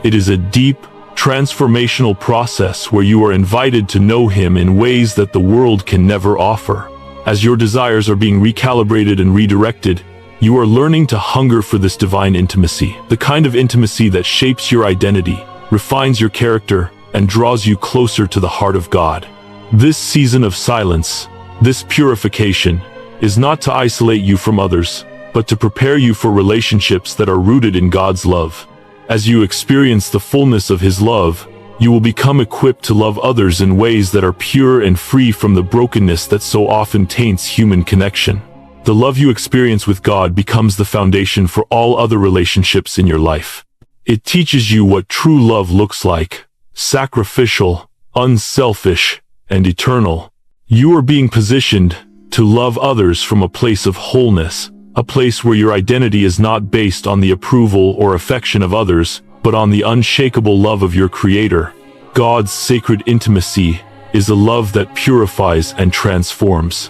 It is a deep, transformational process where you are invited to know Him in ways that the world can never offer. As your desires are being recalibrated and redirected, you are learning to hunger for this divine intimacy, the kind of intimacy that shapes your identity, refines your character, and draws you closer to the heart of God. This season of silence, this purification, is not to isolate you from others, but to prepare you for relationships that are rooted in God's love. As you experience the fullness of His love, you will become equipped to love others in ways that are pure and free from the brokenness that so often taints human connection. The love you experience with God becomes the foundation for all other relationships in your life. It teaches you what true love looks like: sacrificial, unselfish, and eternal. You are being positioned to love others from a place of wholeness, a place where your identity is not based on the approval or affection of others, but on the unshakable love of your Creator. God's sacred intimacy is a love that purifies and transforms.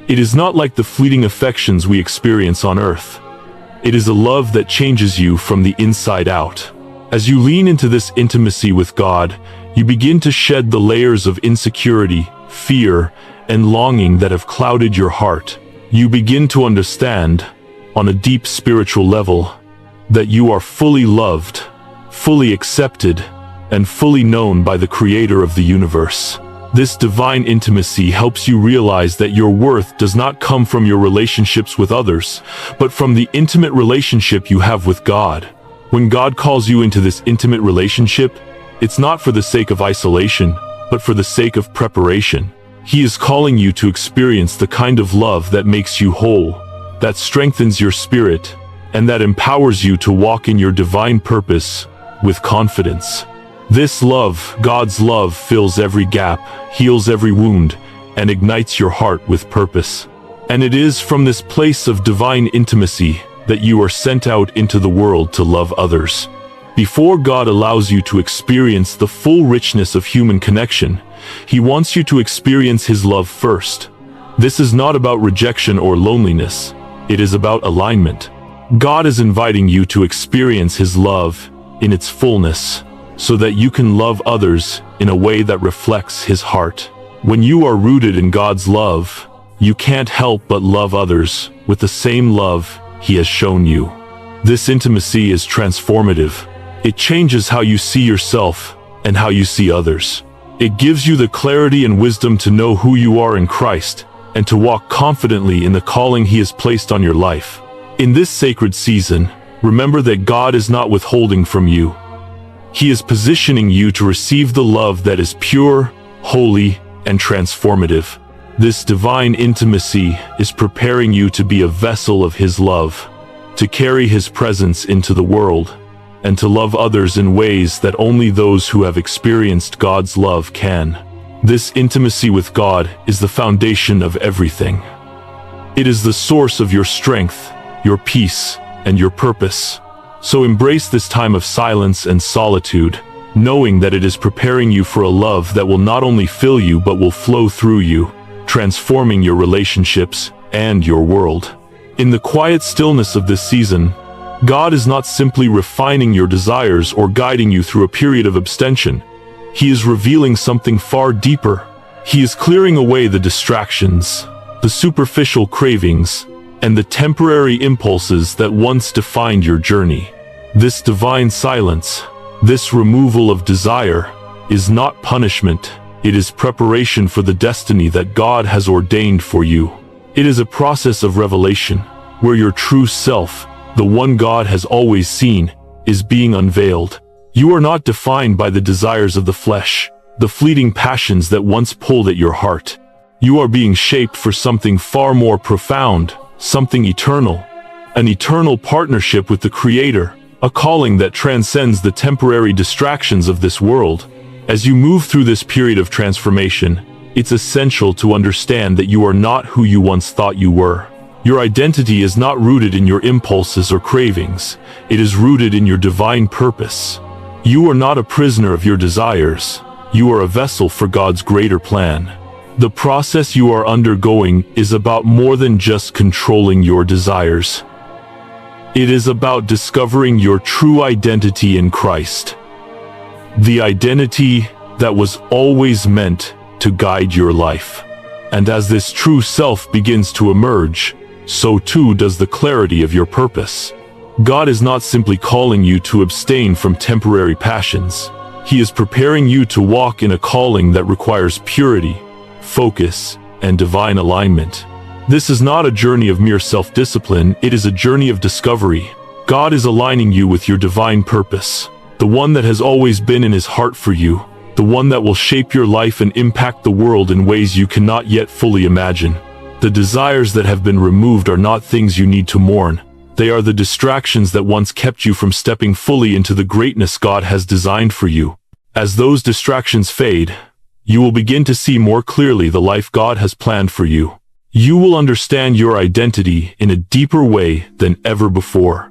It is not like the fleeting affections we experience on earth. It is a love that changes you from the inside out. As you lean into this intimacy with God, you begin to shed the layers of insecurity, fear, and longing that have clouded your heart. You begin to understand, on a deep spiritual level, that you are fully loved, fully accepted, and fully known by the Creator of the universe. This divine intimacy helps you realize that your worth does not come from your relationships with others, but from the intimate relationship you have with God. When God calls you into this intimate relationship, it's not for the sake of isolation, but for the sake of preparation. He is calling you to experience the kind of love that makes you whole, that strengthens your spirit, and that empowers you to walk in your divine purpose with confidence. This love, God's love, fills every gap, heals every wound, and ignites your heart with purpose. And it is from this place of divine intimacy that you are sent out into the world to love others. Before God allows you to experience the full richness of human connection, He wants you to experience His love first. This is not about rejection or loneliness. It is about alignment. God is inviting you to experience His love in its fullness, so that you can love others in a way that reflects His heart. When you are rooted in God's love, you can't help but love others with the same love He has shown you. This intimacy is transformative. It changes how you see yourself and how you see others. It gives you the clarity and wisdom to know who you are in Christ and to walk confidently in the calling He has placed on your life. In this sacred season, remember that God is not withholding from you. He is positioning you to receive the love that is pure, holy, and transformative. This divine intimacy is preparing you to be a vessel of His love, to carry His presence into the world, and to love others in ways that only those who have experienced God's love can. This intimacy with God is the foundation of everything. It is the source of your strength, your peace, and your purpose. So embrace this time of silence and solitude, knowing that it is preparing you for a love that will not only fill you but will flow through you, transforming your relationships and your world. In the quiet stillness of this season, God is not simply refining your desires or guiding you through a period of abstention. He is revealing something far deeper. He is clearing away the distractions, the superficial cravings, and the temporary impulses that once defined your journey. This divine silence, this removal of desire, is not punishment. It is preparation for the destiny that God has ordained for you. It is a process of revelation, where your true self, the one God has always seen, is being unveiled. You are not defined by the desires of the flesh, the fleeting passions that once pulled at your heart. You are being shaped for something far more profound, something eternal, an eternal partnership with the Creator, a calling that transcends the temporary distractions of this world. As you move through this period of transformation, it's essential to understand that you are not who you once thought you were. Your identity is not rooted in your impulses or cravings. It is rooted in your divine purpose. You are not a prisoner of your desires. You are a vessel for God's greater plan. The process you are undergoing is about more than just controlling your desires. It is about discovering your true identity in Christ. The identity that was always meant to guide your life. And as this true self begins to emerge, so too does the clarity of your purpose. God is not simply calling you to abstain from temporary passions. He is preparing you to walk in a calling that requires purity, focus, and divine alignment. This is not a journey of mere self-discipline, it is a journey of discovery. God is aligning you with your divine purpose, the one that has always been in His heart for you, the one that will shape your life and impact the world in ways you cannot yet fully imagine. The desires that have been removed are not things you need to mourn. They are the distractions that once kept you from stepping fully into the greatness God has designed for you. As those distractions fade, you will begin to see more clearly the life God has planned for you. You will understand your identity in a deeper way than ever before,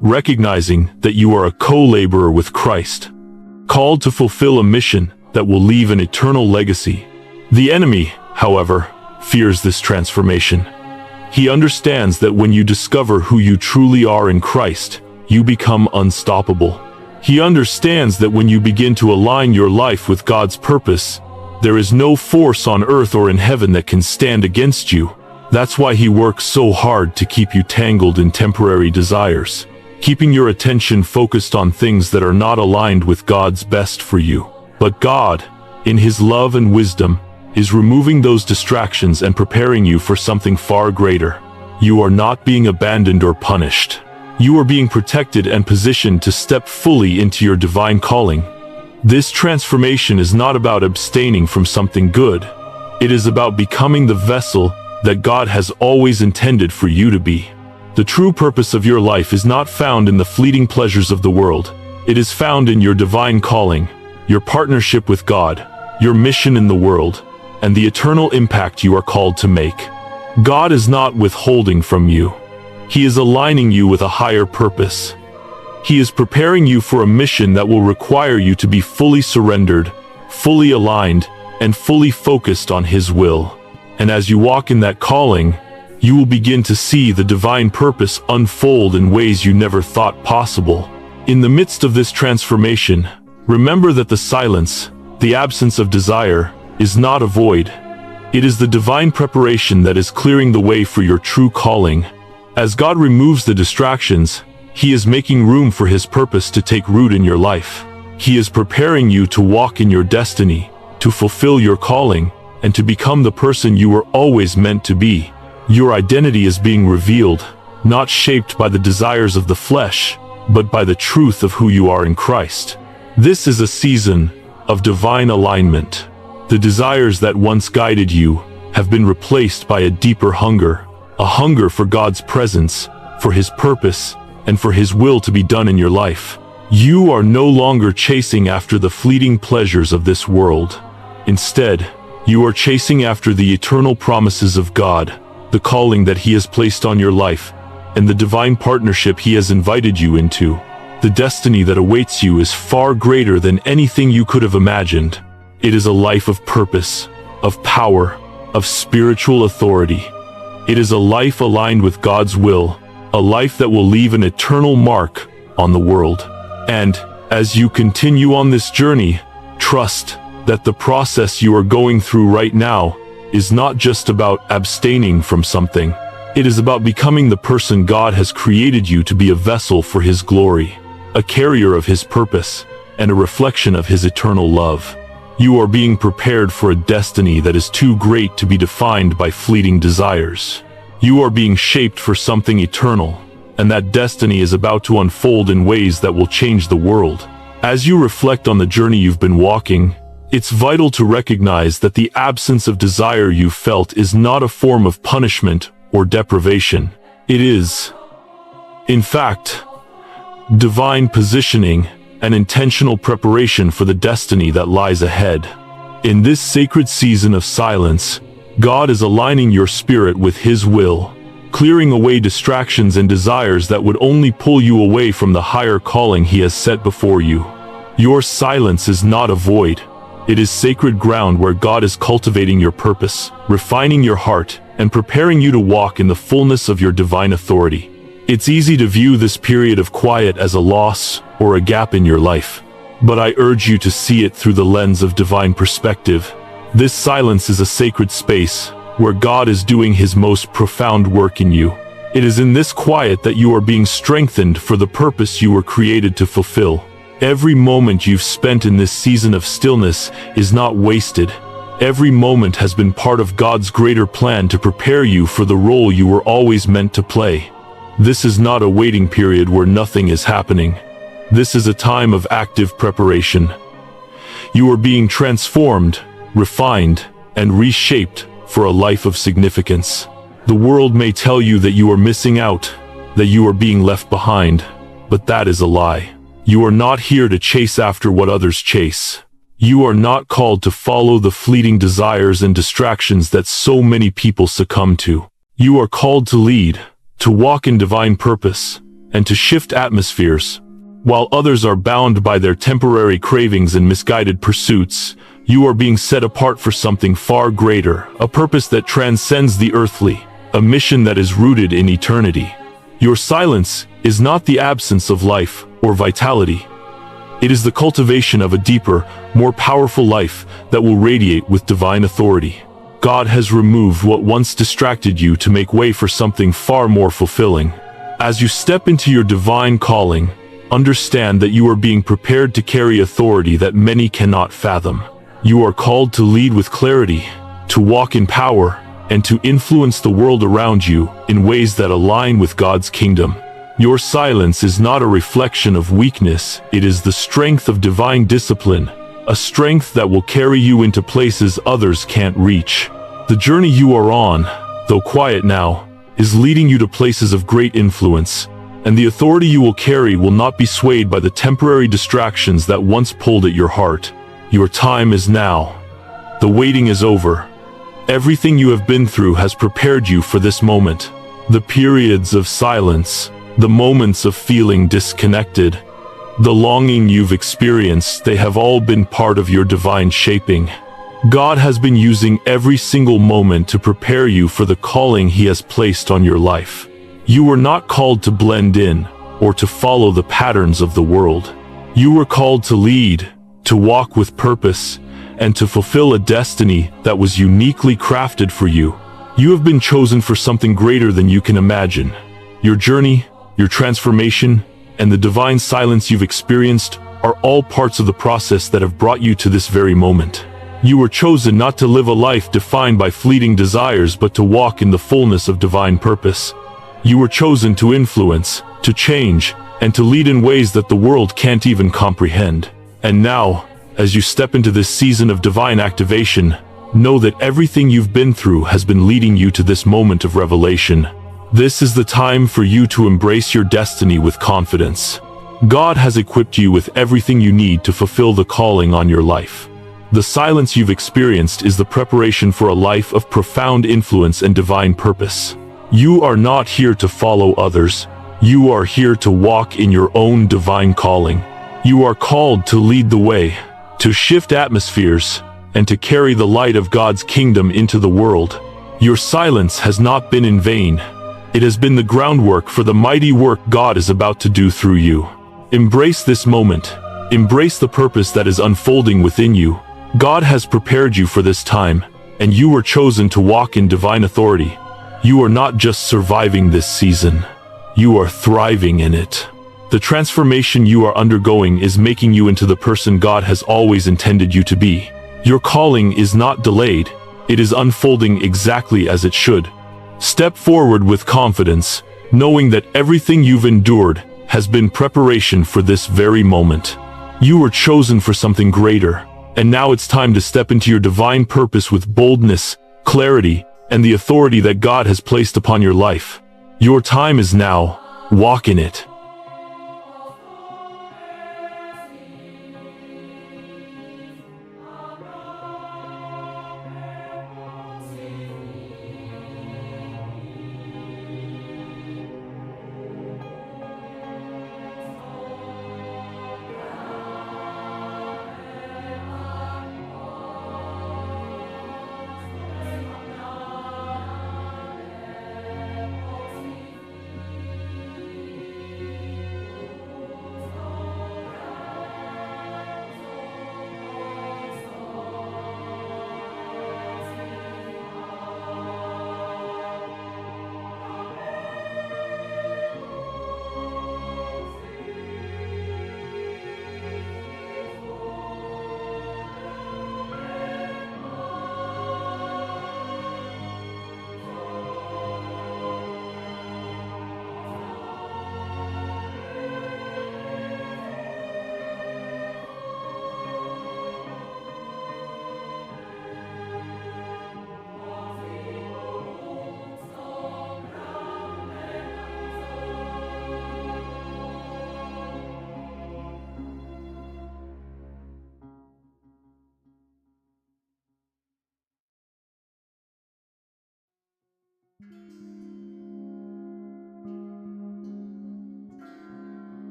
recognizing that you are a co-laborer with Christ, called to fulfill a mission that will leave an eternal legacy. The enemy, however, fears this transformation. He understands that when you discover who you truly are in Christ, you become unstoppable. He understands that when you begin to align your life with God's purpose, there is no force on earth or in heaven that can stand against you. That's why he works so hard to keep you tangled in temporary desires, keeping your attention focused on things that are not aligned with God's best for you. But God, in his love and wisdom, is removing those distractions and preparing you for something far greater. You are not being abandoned or punished. You are being protected and positioned to step fully into your divine calling. This transformation is not about abstaining from something good. It is about becoming the vessel that God has always intended for you to be. The true purpose of your life is not found in the fleeting pleasures of the world. It is found in your divine calling, your partnership with God, your mission in the world, and the eternal impact you are called to make. God is not withholding from you. He is aligning you with a higher purpose. He is preparing you for a mission that will require you to be fully surrendered, fully aligned, and fully focused on his will. And as you walk in that calling, you will begin to see the divine purpose unfold in ways you never thought possible. In the midst of this transformation, remember that the silence, the absence of desire, is not a void. It is the divine preparation that is clearing the way for your true calling. As God removes the distractions, he is making room for his purpose to take root in your life. He is preparing you to walk in your destiny, to fulfill your calling, and to become the person you were always meant to be. Your identity is being revealed, not shaped by the desires of the flesh, but by the truth of who you are in Christ. This is a season of divine alignment. The desires that once guided you have been replaced by a deeper hunger, a hunger for God's presence, for his purpose, and for his will to be done in your life. You are no longer chasing after the fleeting pleasures of this world. Instead, you are chasing after the eternal promises of God, the calling that he has placed on your life, and the divine partnership he has invited you into. The destiny that awaits you is far greater than anything you could have imagined. It is a life of purpose, of power, of spiritual authority. It is a life aligned with God's will, a life that will leave an eternal mark on the world. And as you continue on this journey, trust that the process you are going through right now is not just about abstaining from something. It is about becoming the person God has created you to be, a vessel for his glory, a carrier of his purpose, and a reflection of his eternal love. You are being prepared for a destiny that is too great to be defined by fleeting desires. You are being shaped for something eternal, and that destiny is about to unfold in ways that will change the world. As you reflect on the journey you've been walking, it's vital to recognize that the absence of desire you felt is not a form of punishment or deprivation. It is, in fact, divine positioning and intentional preparation for the destiny that lies ahead. In this sacred season of silence, God is aligning your spirit with his will, clearing away distractions and desires that would only pull you away from the higher calling he has set before you. Your silence is not a void. It is sacred ground where God is cultivating your purpose, refining your heart, and preparing you to walk in the fullness of your divine authority. It's easy to view this period of quiet as a loss or a gap in your life, but I urge you to see it through the lens of divine perspective. This silence is a sacred space where God is doing his most profound work in you. It is in this quiet that you are being strengthened for the purpose you were created to fulfill. Every moment you've spent in this season of stillness is not wasted. Every moment has been part of God's greater plan to prepare you for the role you were always meant to play. This is not a waiting period where nothing is happening. This is a time of active preparation. You are being transformed, refined, and reshaped for a life of significance. The world may tell you that you are missing out, that you are being left behind, but that is a lie. You are not here to chase after what others chase. You are not called to follow the fleeting desires and distractions that so many people succumb to. You are called to lead, to walk in divine purpose, and to shift atmospheres. While others are bound by their temporary cravings and misguided pursuits, you are being set apart for something far greater, a purpose that transcends the earthly, a mission that is rooted in eternity. Your silence is not the absence of life or vitality. It is the cultivation of a deeper, more powerful life that will radiate with divine authority. God has removed what once distracted you to make way for something far more fulfilling. As you step into your divine calling, understand that you are being prepared to carry authority that many cannot fathom. You are called to lead with clarity, to walk in power, and to influence the world around you in ways that align with God's kingdom. Your silence is not a reflection of weakness, it is the strength of divine discipline, a strength that will carry you into places others can't reach. The journey you are on, though quiet now, is leading you to places of great influence, and the authority you will carry will not be swayed by the temporary distractions that once pulled at your heart. Your time is now. The waiting is over. Everything you have been through has prepared you for this moment. The periods of silence, the moments of feeling disconnected, the longing you've experienced, they have all been part of your divine shaping. God has been using every single moment to prepare you for the calling He has placed on your life. You were not called to blend in or to follow the patterns of the world. You were called to lead, to walk with purpose, and to fulfill a destiny that was uniquely crafted for you. You have been chosen for something greater than you can imagine. Your journey, your transformation, and the divine silence you've experienced are all parts of the process that have brought you to this very moment. You were chosen not to live a life defined by fleeting desires, but to walk in the fullness of divine purpose. You were chosen to influence, to change, and to lead in ways that the world can't even comprehend. And now, as you step into this season of divine activation, know that everything you've been through has been leading you to this moment of revelation. This is the time for you to embrace your destiny with confidence. God has equipped you with everything you need to fulfill the calling on your life. The silence you've experienced is the preparation for a life of profound influence and divine purpose. You are not here to follow others. You are here to walk in your own divine calling. You are called to lead the way, to shift atmospheres, and to carry the light of God's kingdom into the world. Your silence has not been in vain. It has been the groundwork for the mighty work God is about to do through you. Embrace this moment. Embrace the purpose that is unfolding within you. God has prepared you for this time, and you were chosen to walk in divine authority. You are not just surviving this season. You are thriving in it. The transformation you are undergoing is making you into the person God has always intended you to be. Your calling is not delayed. It is unfolding exactly as it should. Step forward with confidence, knowing that everything you've endured has been preparation for this very moment. You were chosen for something greater, and now it's time to step into your divine purpose with boldness, clarity, and the authority that God has placed upon your life. Your time is now. Walk in it.